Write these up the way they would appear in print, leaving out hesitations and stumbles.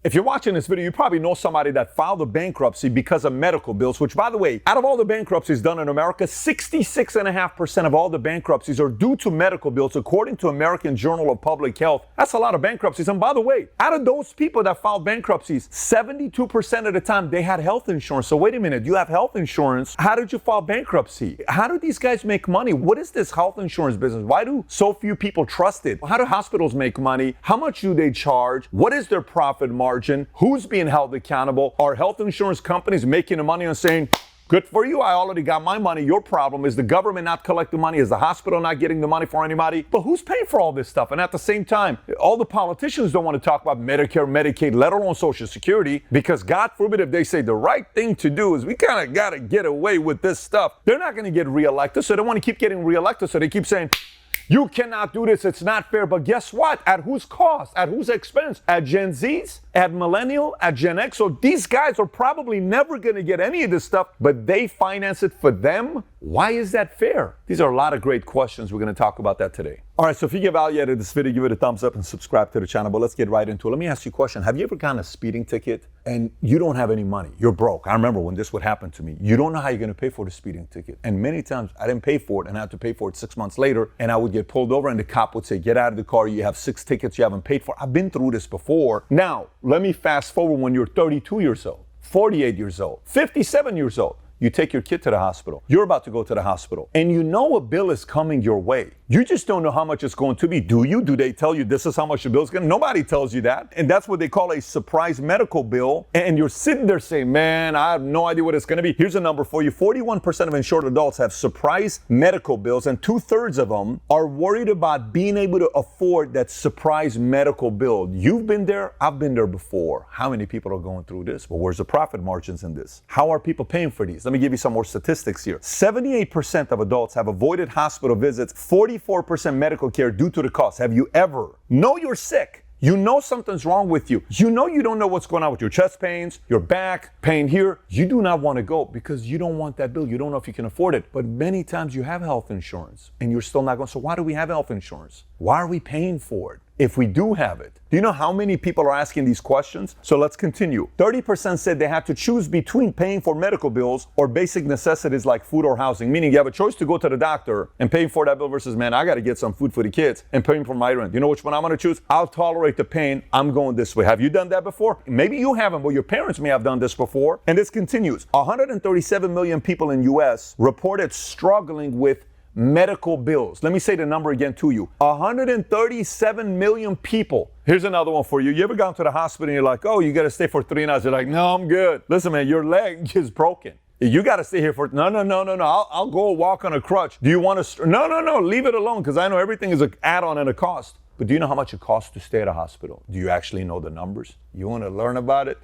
If you're watching this video, you probably know somebody that filed a bankruptcy because of medical bills, which, by the way, out of all the bankruptcies done in America, 66.5% of all the bankruptcies are due to medical bills, according to American Journal of Public Health. That's a lot of bankruptcies. And by the way, out of those people that filed bankruptcies, 72% of the time they had health insurance. So wait a minute, you have health insurance. How did you file bankruptcy? How do these guys make money? What is this health insurance business? Why do so few people trust it? How do hospitals make money? How much do they charge? What is their profit margin? Who's being held accountable? Are health insurance companies making the money and saying, good for you, I already got my money. Your problem is the government not collecting money. Is the hospital not getting the money for anybody? But who's paying for all this stuff? And at the same time, all the politicians don't want to talk about Medicare, Medicaid, let alone Social Security, because God forbid if they say the right thing to do is we kind of got to get away with this stuff. They're not going to get reelected, so they want to keep getting reelected. So they keep saying, you cannot do this. It's not fair. But guess what? At whose cost? At whose expense? At Gen Z's? At Millennial? At Gen X? So these guys are probably never going to get any of this stuff, but they finance it for them. Why is that fair? These are a lot of great questions. We're going to talk about that today. All right, so if you get value out of this video, give it a thumbs up and subscribe to the channel. But let's get right into it. Let me ask you a question. Have you ever gotten a speeding ticket and you don't have any money? You're broke. I remember when this would happen to me. You don't know how you're going to pay for the speeding ticket. And many times I didn't pay for it and I had to pay for it 6 months later. And I would get pulled over and the cop would say, get out of the car. You have 6 tickets you haven't paid for. I've been through this before. Now, let me fast forward when you're 32 years old, 48 years old, 57 years old. You take your kid to the hospital. You're about to go to the hospital. And you know a bill is coming your way. You just don't know how much it's going to be. Do you? Do they tell you this is how much the bill is going to be? Nobody tells you that. And that's what they call a surprise medical bill. And you're sitting there saying, man, I have no idea what it's going to be. Here's a number for you. 41% of insured adults have surprise medical bills, and 2/3 of them are worried about being able to afford that surprise medical bill. You've been there. I've been there before. How many people are going through this? Well, where's the profit margins in this? How are people paying for these? Let me give you some more statistics here. 78% of adults have avoided hospital visits, 44% medical care due to the cost. Have you ever? Know you're sick. You know something's wrong with you. You know you don't know what's going on with your chest pains, your back, pain here. You do not want to go because you don't want that bill. You don't know if you can afford it. But many times you have health insurance and you're still not going. So why do we have health insurance? Why are we paying for it if we do have it? Do you know how many people are asking these questions? So let's continue. 30% said they had to choose between paying for medical bills or basic necessities like food or housing, meaning you have a choice to go to the doctor and paying for that bill versus, man, I got to get some food for the kids and paying for my rent. You know which one I'm going to choose? I'll tolerate the pain. I'm going this way. Have you done that before? Maybe you haven't, but your parents may have done this before. And this continues. 137 million people in U.S. reported struggling with medical bills. Let me say the number again to you. 137 million people. Here's another one for you. You ever gone to the hospital and you're like, oh, you got to stay for 3 nights. You're like, no, I'm good. Listen, man, your leg is broken. You got to stay here for, no. I'll go walk on a crutch. Do you want to, no, leave it alone because I know everything is an add-on and a cost. But do you know how much it costs to stay at a hospital? Do you actually know the numbers? You want to learn about it?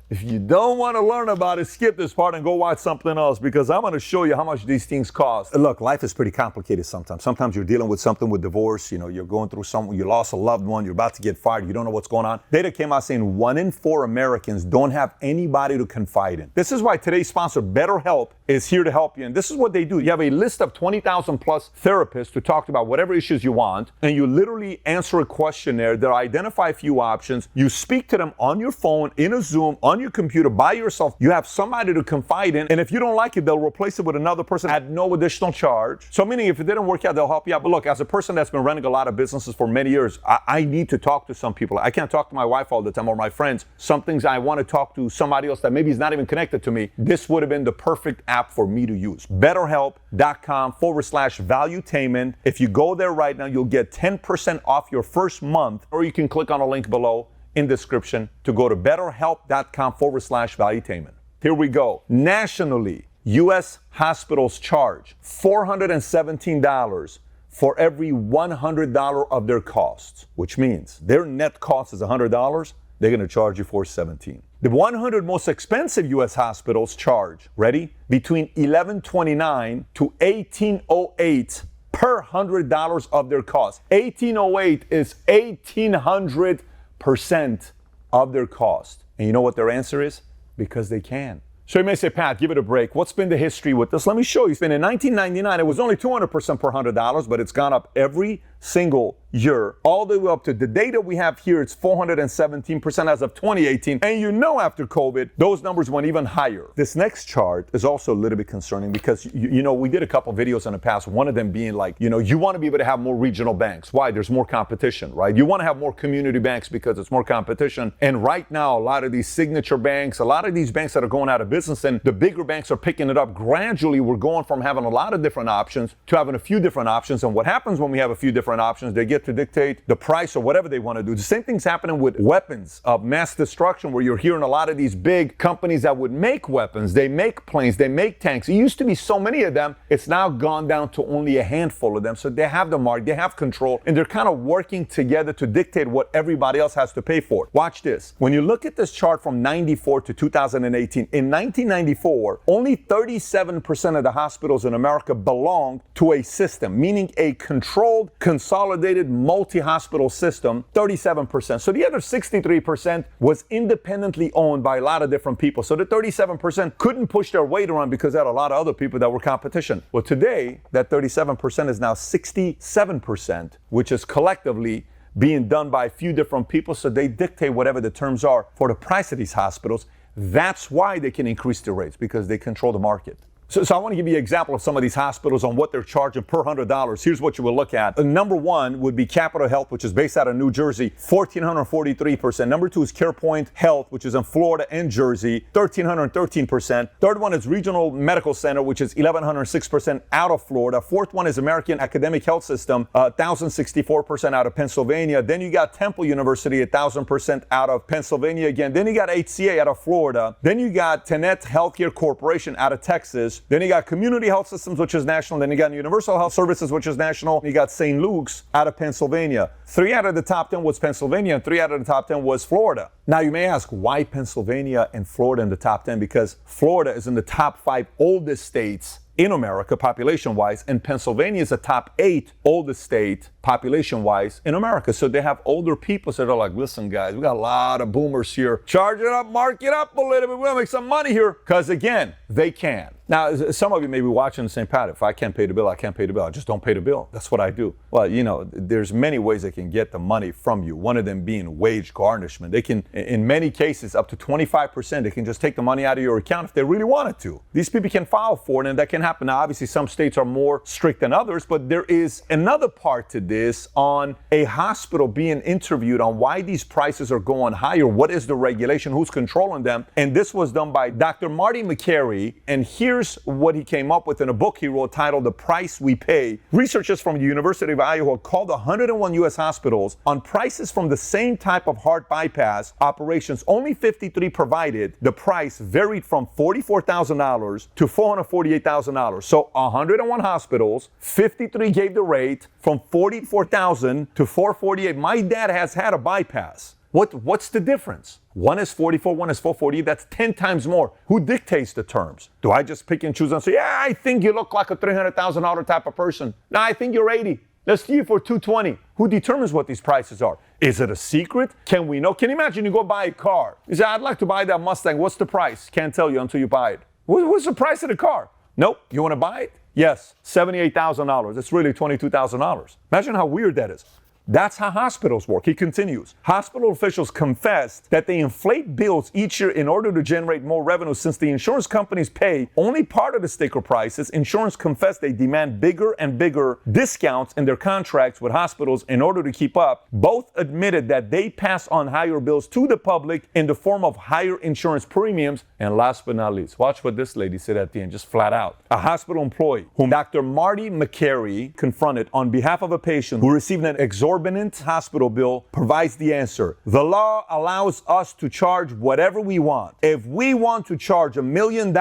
If you don't want to learn about it, skip this part and go watch something else because I'm going to show you how much these things cost. Look, life is pretty complicated sometimes. Sometimes you're dealing with something with divorce. You know, you're going through something. You lost a loved one. You're about to get fired. You don't know what's going on. Data came out saying 1 in 4 Americans don't have anybody to confide in. This is why today's sponsor, BetterHelp, is here to help you. And this is what they do. You have a list of 20,000 plus therapists to talk about whatever issues you want. And you literally answer a questionnaire. They'll identify a few options. You speak to them on your phone, in a Zoom, on your computer, by yourself. You have somebody to confide in. And if you don't like it, they'll replace it with another person at no additional charge. So meaning if it didn't work out, they'll help you out. But look, as a person that's been running a lot of businesses for many years, I need to talk to some people. I can't talk to my wife all the time or my friends. Some things I want to talk to somebody else that maybe is not even connected to me. This would have been the perfect app for me to use. BetterHelp.com/Valuetainment. If you go there right now, you'll get 10% off your first month, or you can click on a link below in description to go to BetterHelp.com/Valuetainment. Here we go. Nationally, U.S. hospitals charge $417 for every $100 of their costs, which means their net cost is $100. They're going to charge you $417. The 100 most expensive U.S. hospitals charge, ready, between $1,129 to $1,808 per $100 of their cost. $1,808 is 1,800% of their cost. And you know what their answer is? Because they can. So you may say, Pat, give it a break. What's been the history with this? Let me show you. In 1999, it was only 200% per $100, but it's gone up every single year, all the way up to the data we have here, it's 417% as of 2018. And you know, after COVID, those numbers went even higher. This next chart is also a little bit concerning because, you know, we did a couple videos in the past, one of them being like, you know, you want to be able to have more regional banks. Why? There's more competition, right? You want to have more community banks because it's more competition. And right now, a lot of these signature banks, a lot of these banks that are going out of business, and the bigger banks are picking it up. Gradually, we're going from having a lot of different options to having a few different options. And what happens when we have a few different options, they get to dictate the price or whatever they want to do. The same thing's happening with weapons of mass destruction, where you're hearing a lot of these big companies that would make weapons, they make planes, they make tanks. It used to be so many of them. It's now gone down to only a handful of them. So they have the market, they have control, and they're kind of working together to dictate what everybody else has to pay for. Watch this. When you look at this chart from 94 to 2018, in 1994, only 37% of the hospitals in America belonged to a system, meaning a controlled, consolidated, multi-hospital system, 37%. So the other 63% was independently owned by a lot of different people. So the 37% couldn't push their weight around because they had a lot of other people that were competition. Well, today, that 37% is now 67%, which is collectively being done by a few different people. So they dictate whatever the terms are for the price of these hospitals. That's why they can increase the rates, because they control the market. So I want to give you an example of some of these hospitals on what they're charging per $100. Here's what you will look at. Number one would be Capital Health, which is based out of New Jersey, 1,443%. Number two is CarePoint Health, which is in Florida and Jersey, 1,313%. Third one is Regional Medical Center, which is 1,106% out of Florida. Fourth one is American Academic Health System, 1,064% out of Pennsylvania. Then you got Temple University, 1,000% out of Pennsylvania again. Then you got HCA out of Florida. Then you got Tenet Healthcare Corporation out of Texas. Then you got Community Health Systems, which is national. Then you got Universal Health Services, which is national. You got St. Luke's out of Pennsylvania. 3 out of the top 10 was Pennsylvania, and 3 out of the top 10 was Florida. Now you may ask, why Pennsylvania and Florida in the top 10? Because Florida is in the top 5 oldest states in America, population-wise, and Pennsylvania is the top 8 oldest state, population-wise, in America. So they have older people, so they're like, listen, guys, we got a lot of boomers here. Charge it up, mark it up a little bit. We'll make some money here. Because, again, they can. Now, some of you may be watching and saying, Pat, if I can't pay the bill, I can't pay the bill. I just don't pay the bill. That's what I do. Well, you know, there's many ways they can get the money from you. One of them being wage garnishment. They can, in many cases, up to 25%, they can just take the money out of your account if they really wanted to. These people can file for it, and that can happen. Now, obviously, some states are more strict than others, but there is another part to this on a hospital being interviewed on why these prices are going higher. What is the regulation? Who's controlling them? And this was done by Dr. Marty McCary, and here's what he came up with in a book he wrote titled The Price We Pay. Researchers from the University of Iowa called 101 U.S. hospitals on prices from the same type of heart bypass operations. Only 53 provided. The price varied from $44,000 to $448,000. So 101 hospitals, 53 gave the rate from $44,000 to $448,000. My dad has had a bypass. What's the difference? One is 44, one is 440. That's 10 times more. Who dictates the terms? Do I just pick and choose and say, yeah, I think you look like a $300,000 type of person. No, I think you're 80. Let's do you for 220. Who determines what these prices are? Is it a secret? Can we know? Can you imagine you go buy a car? You say, I'd like to buy that Mustang. What's the price? Can't tell you until you buy it. What's the price of the car? Nope. You want to buy it? Yes. $78,000. It's really $22,000. Imagine how weird that is. That's how hospitals work. He continues. Hospital officials confessed that they inflate bills each year in order to generate more revenue. Since the insurance companies pay only part of the sticker prices, insurance confessed they demand bigger and bigger discounts in their contracts with hospitals in order to keep up. Both admitted that they pass on higher bills to the public in the form of higher insurance premiums. And last but not least, watch what this lady said at the end, just flat out. A hospital employee whom Dr. Marty McCary confronted on behalf of a patient who received an exorbitant hospital bill provides the answer. The law allows us to charge whatever we want. If we want to charge $1 million,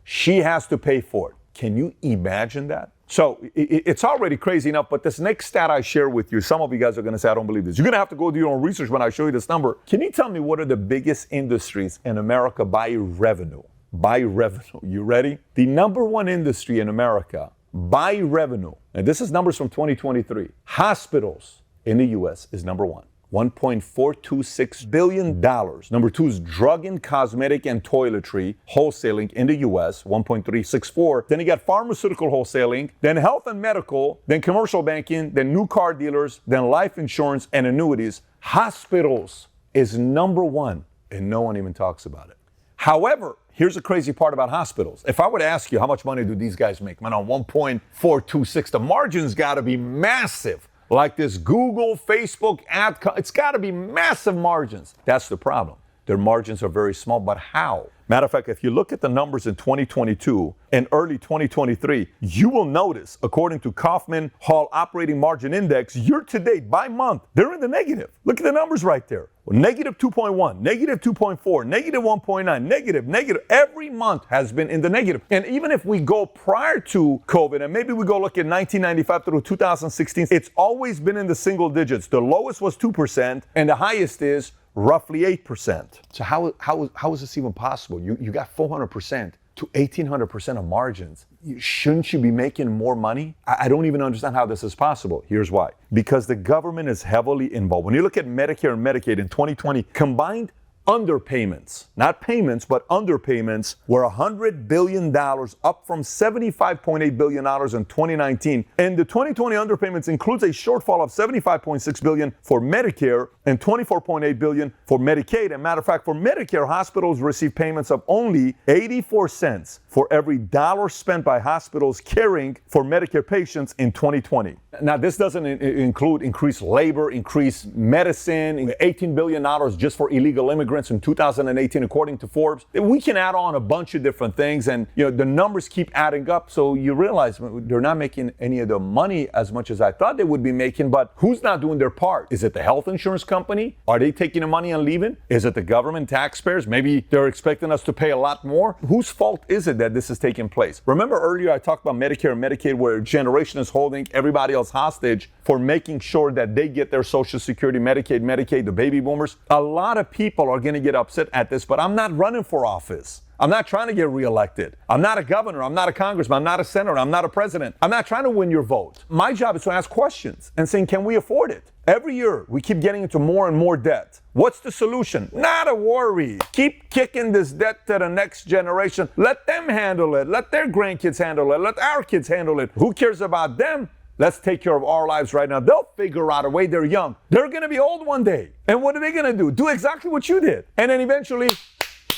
she has to pay for it. Can you imagine that? So it's already crazy enough, but this next stat I share with you, some of you guys are going to say, I don't believe this. You're going to have to go do your own research when I show you this number. Can you tell me what are the biggest industries in America by revenue? By revenue. You ready? The number one industry in America by revenue, and this is numbers from 2023, hospitals in the U.S. is number one. $1.426 billion. Number two is drug and cosmetic and toiletry wholesaling in the US, 1.364. Then you got pharmaceutical wholesaling, then health and medical, then commercial banking, then new car dealers, then life insurance and annuities. Hospitals is number one, and no one even talks about it. However, here's the crazy part about hospitals. If I were to ask you how much money do these guys make, man, on 1.426, the margin's got to be massive. Like this Google, Facebook ad, it's got to be massive margins. That's the problem. Their margins are very small, but how? Matter of fact, if you look at the numbers in 2022 and early 2023, you will notice, according to Kaufman Hall Operating Margin Index, year to date, by month, they're in the negative. Look at the numbers right there. Negative 2.1, negative 2.4, negative 1.9, negative. Every month has been in the negative. And even if we go prior to COVID, and maybe we go look at 1995 through 2016, it's always been in the single digits. The lowest was 2%, and the highest is roughly 8%. So how is this even possible? You got 400% to 1,800% of margins. Shouldn't you be making more money? I don't even understand how this is possible. Here's why. Because the government is heavily involved. When you look at Medicare and Medicaid in 2020, combined underpayments, not payments, but underpayments were $100 billion, up from $75.8 billion in 2019. And the 2020 underpayments includes a shortfall of $75.6 billion for Medicare and $24.8 billion for Medicaid. And matter of fact, for Medicare, hospitals receive payments of only 84 cents for every dollar spent by hospitals caring for Medicare patients in 2020. Now, this doesn't include increased labor, increased medicine, $18 billion just for illegal immigrants in 2018, according to Forbes. We can add on a bunch of different things, and the numbers keep adding up, so you realize they're not making any of the money as much as I thought they would be making. But who's not doing their part? Is it the health insurance company? Are they taking the money and leaving? Is it the government, taxpayers? Maybe they're expecting us to pay a lot more. Whose fault is it that this is taking place? Remember earlier I talked about Medicare and Medicaid, where a generation is holding everybody else hostage for making sure that they get their Social Security, Medicaid, the baby boomers. A lot of people are going to get upset at this, but I'm not running for office. I'm not trying to get reelected. I'm not a governor. I'm not a congressman. I'm not a senator. I'm not a president. I'm not trying to win your vote. My job is to ask questions and saying, can we afford it? Every year, we keep getting into more and more debt. What's the solution? Not a worry. Keep kicking this debt to the next generation. Let them handle it. Let their grandkids handle it. Let our kids handle it. Who cares about them? Let's take care of our lives right now. They'll figure out a way. They're young. They're going to be old one day. And what are they going to do? Do exactly what you did. And then eventually,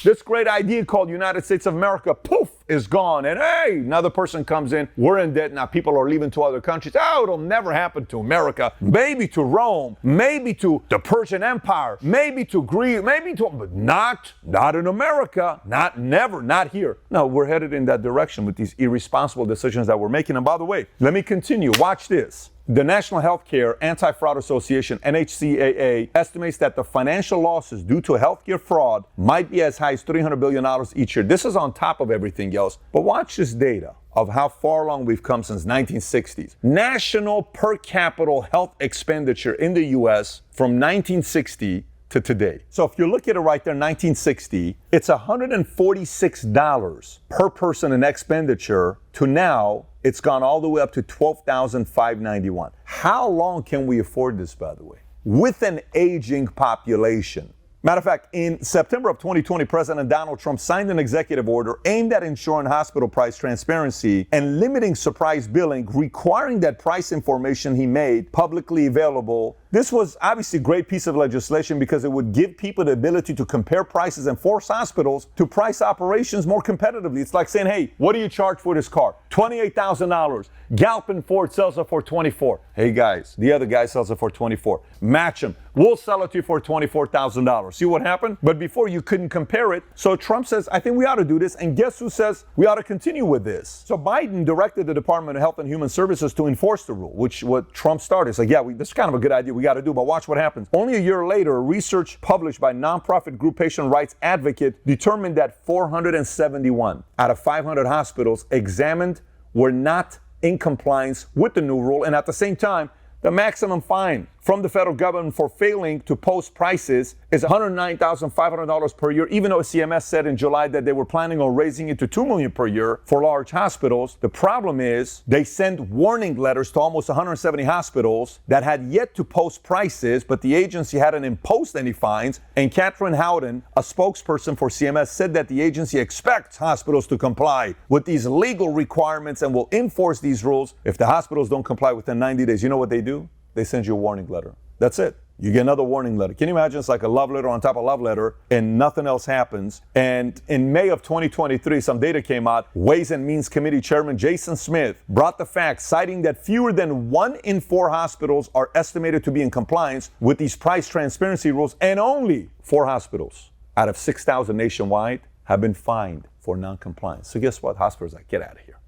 this great idea called United States of America, poof, is gone. And hey, another person comes in. We're in debt now. People are leaving to other countries. Oh, it'll never happen to America. Maybe to Rome. Maybe to the Persian Empire. Maybe to Greece. But not in America. Not here. No, we're headed in that direction with these irresponsible decisions that we're making. And by the way, let me continue. Watch this. The National Healthcare Anti-Fraud Association, NHCAA, estimates that the financial losses due to healthcare fraud might be as high as $300 billion each year. This is on top of everything else. But watch this data of how far along we've come since 1960s. National per capita health expenditure in the U.S. from 1960 to today. So if you look at it right there, 1960, it's $146 per person in expenditure to now, it's gone all the way up to $12,591. How long can we afford this, by the way? With an aging population. Matter of fact, in September of 2020, President Donald Trump signed an executive order aimed at ensuring hospital price transparency and limiting surprise billing, requiring that price information he made publicly available. This was obviously a great piece of legislation because it would give people the ability to compare prices and force hospitals to price operations more competitively. It's like saying, hey, what do you charge for this car? $28,000. Galpin Ford sells it for $24,000. Hey guys, the other guy sells it for $24,000. Match them. We'll sell it to you for $24,000. See what happened? But before you couldn't compare it. So Trump says, I think we ought to do this. And guess who says we ought to continue with this? So Biden directed the Department of Health and Human Services to enforce the rule, which what Trump started. It's like, yeah, this is kind of a good idea. We got to do, but watch what happens. Only a year later, research published by nonprofit group Patient Rights Advocate determined that 471 out of 500 hospitals examined were not in compliance with the new rule. And at the same time, the maximum fine from the federal government for failing to post prices is $109,500 per year, even though CMS said in July that they were planning on raising it to $2 million per year for large hospitals. The problem is they sent warning letters to almost 170 hospitals that had yet to post prices, but the agency hadn't imposed any fines. And Catherine Howden, a spokesperson for CMS, said that the agency expects hospitals to comply with these legal requirements and will enforce these rules. If the hospitals don't comply within 90 days, you know what they do? They send you a warning letter. That's it. You get another warning letter. Can you imagine? It's like a love letter on top of love letter and nothing else happens. And in May of 2023, some data came out. Ways and Means Committee Chairman Jason Smith brought the facts, citing that fewer than 1 in 4 hospitals are estimated to be in compliance with these price transparency rules, and only 4 hospitals out of 6,000 nationwide have been fined for non-compliance. So guess what? Hospitals are like, get out of here.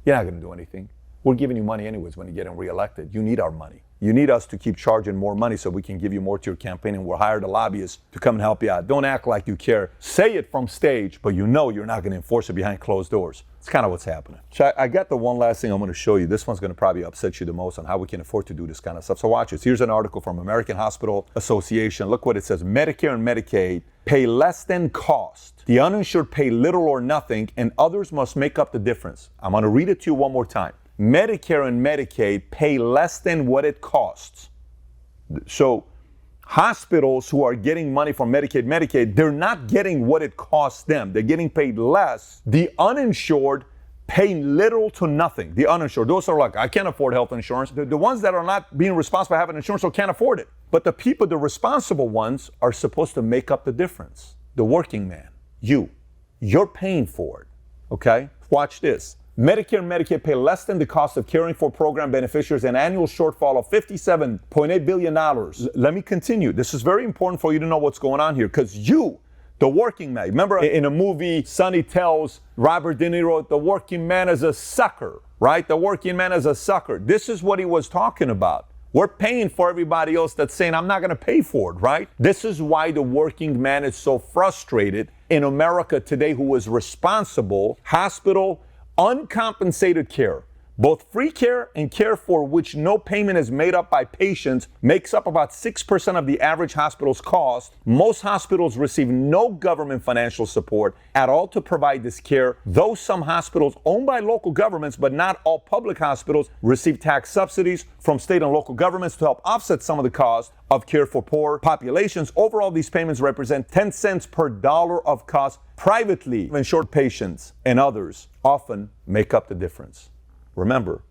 You're not going to do anything. We're giving you money anyways when you're getting reelected. You need our money. You need us to keep charging more money so we can give you more to your campaign, and we're hired a lobbyist to come and help you out. Don't act like you care. Say it from stage, but you know you're not going to enforce it behind closed doors. It's kind of what's happening. So I got the one last thing I'm going to show you. This one's going to probably upset you the most on how we can afford to do this kind of stuff. So watch this. Here's an article from American Hospital Association. Look what it says. Medicare and Medicaid pay less than cost. The uninsured pay little or nothing, and others must make up the difference. I'm going to read it to you one more time. Medicare and Medicaid pay less than what it costs. So hospitals who are getting money from Medicaid, they're not getting what it costs them. They're getting paid less. The uninsured pay little to nothing. The uninsured, those are like, I can't afford health insurance. The ones that are not being responsible for having insurance or can't afford it. But the people, the responsible ones, are supposed to make up the difference. The working man, you're paying for it, okay? Watch this. Medicare and Medicaid pay less than the cost of caring for program beneficiaries, an annual shortfall of $57.8 billion. Let me continue. This is very important for you to know what's going on here, because you, the working man, remember in a movie, Sonny tells Robert De Niro, the working man is a sucker, right? The working man is a sucker. This is what he was talking about. We're paying for everybody else that's saying, I'm not going to pay for it, right? This is why the working man is so frustrated in America today, who is responsible. Hospital uncompensated care, both free care and care for which no payment is made up by patients, makes up about 6% of the average hospital's cost. Most hospitals receive no government financial support at all to provide this care, though some hospitals owned by local governments, but not all public hospitals, receive tax subsidies from state and local governments to help offset some of the cost of care for poor populations. Overall, these payments represent 10 cents per dollar of cost. Privately insured patients and others often make up the difference. Remember,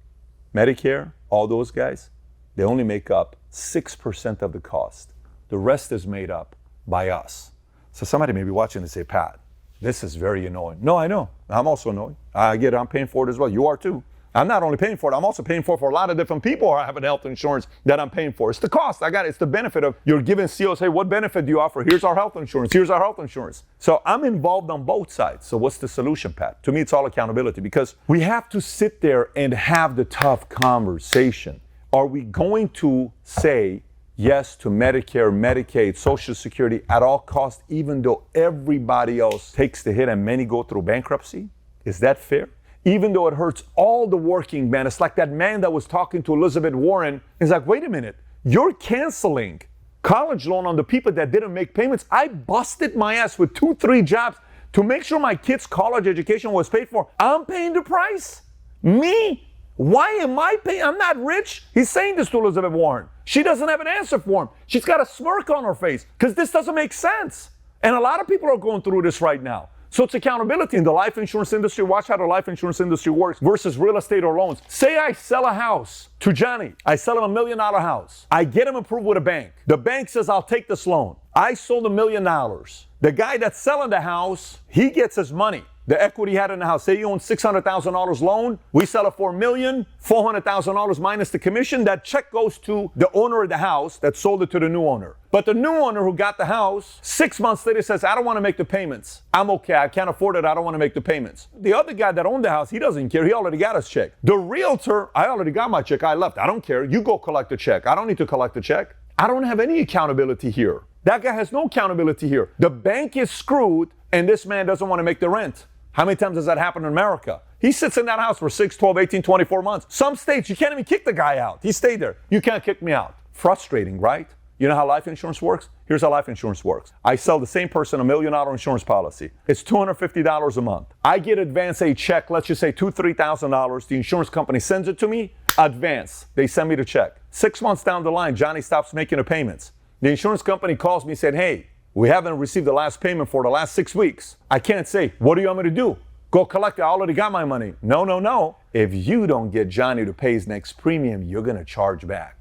Medicare, all those guys, they only make up 6% of the cost. The rest is made up by us. So somebody may be watching and say, Pat, this is very annoying. No, I know. I'm also annoyed. I get it. I'm paying for it as well. You are too. I'm not only paying for it, I'm also paying for it for a lot of different people who have health insurance that I'm paying for. It's the cost. I got it. It's the benefit of you're giving CEOs, hey, what benefit do you offer? Here's our health insurance. Here's our health insurance. So I'm involved on both sides. So what's the solution, Pat? To me, it's all accountability, because we have to sit there and have the tough conversation. Are we going to say yes to Medicare, Medicaid, Social Security at all costs, even though everybody else takes the hit and many go through bankruptcy? Is that fair? Even though it hurts all the working men. It's like that man that was talking to Elizabeth Warren. He's like, wait a minute, you're canceling college loan on the people that didn't make payments. I busted my ass with 2-3 jobs to make sure my kids' college education was paid for. I'm paying the price? Me? Why am I paying? I'm not rich. He's saying this to Elizabeth Warren. She doesn't have an answer for him. She's got a smirk on her face because this doesn't make sense. And a lot of people are going through this right now. So it's accountability in the life insurance industry. Watch how the life insurance industry works versus real estate or loans. Say I sell a house to Johnny. I sell him $1 million house. I get him approved with a bank. The bank says, I'll take this loan. I sold $1 million. The guy that's selling the house, he gets his money. The equity he had in the house. Say you own $600,000 loan. We sell it for $1,400,000 minus the commission. That check goes to the owner of the house that sold it to the new owner. But the new owner who got the house, 6 months later says, I don't want to make the payments. I'm okay. I can't afford it. I don't want to make the payments. The other guy that owned the house, he doesn't care. He already got his check. The realtor, I already got my check. I left. I don't care. You go collect the check. I don't need to collect the check. I don't have any accountability here. That guy has no accountability here. The bank is screwed and this man doesn't want to make the rent. How many times does that happen in America? He sits in that house for 6, 12, 18, 24 months. Some states, you can't even kick the guy out. He stayed there. You can't kick me out. Frustrating, right? You know how life insurance works? Here's how life insurance works. I sell the same person $1 million insurance policy. It's $250 a month. I get advance a check, let's just say $2,000, $3,000. The insurance company sends it to me, advance. They send me the check. 6 months down the line, Johnny stops making the payments. The insurance company calls me and said, hey, we haven't received the last payment for the last 6 weeks. I can't say, what do you want me to do? Go collect it, I already got my money. No, no, no. If you don't get Johnny to pay his next premium, you're gonna charge back.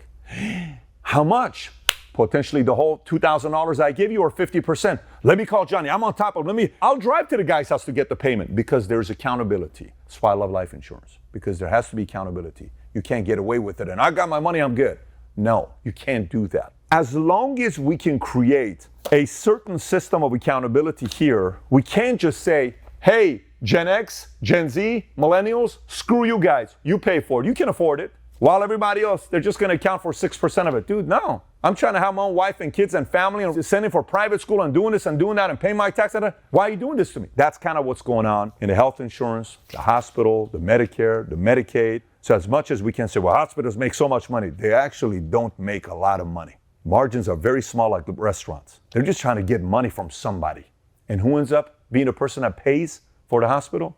How much? Potentially the whole $2,000 I give you or 50%. Let me call Johnny, I'm on top of it. I'll drive to the guy's house to get the payment because there's accountability. That's why I love life insurance, because there has to be accountability. You can't get away with it and I got my money, I'm good. No, you can't do that. As long as we can create a certain system of accountability here, we can't just say, hey, Gen X, Gen Z, millennials, screw you guys, you pay for it, you can afford it. While everybody else, they're just gonna account for 6% of it. Dude, no. I'm trying to have my own wife and kids and family and sending for private school and doing this and doing that and paying my tax. Why are you doing this to me? That's kind of what's going on in the health insurance, the hospital, the Medicare, the Medicaid. So as much as we can say, well, hospitals make so much money, they actually don't make a lot of money. Margins are very small like the restaurants. They're just trying to get money from somebody. And who ends up being the person that pays for the hospital?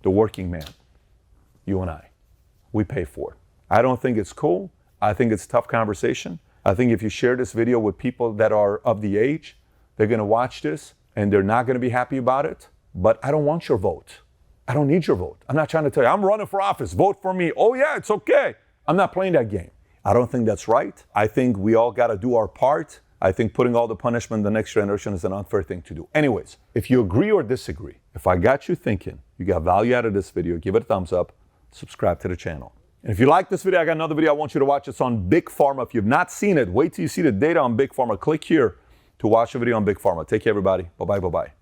The working man. You and I. We pay for it. I don't think it's cool. I think it's a tough conversation. I think if you share this video with people that are of the age, they're gonna watch this and they're not gonna be happy about it. But I don't want your vote. I don't need your vote. I'm not trying to tell you, I'm running for office, vote for me. Oh yeah, it's okay. I'm not playing that game. I don't think that's right. I think we all gotta do our part. I think putting all the punishment in the next generation is an unfair thing to do. Anyways, if you agree or disagree, if I got you thinking, you got value out of this video, give it a thumbs up, subscribe to the channel. And if you like this video, I got another video I want you to watch. It's on Big Pharma. If you've not seen it, wait till you see the data on Big Pharma. Click here to watch the video on Big Pharma. Take care, everybody. Bye-bye, bye-bye.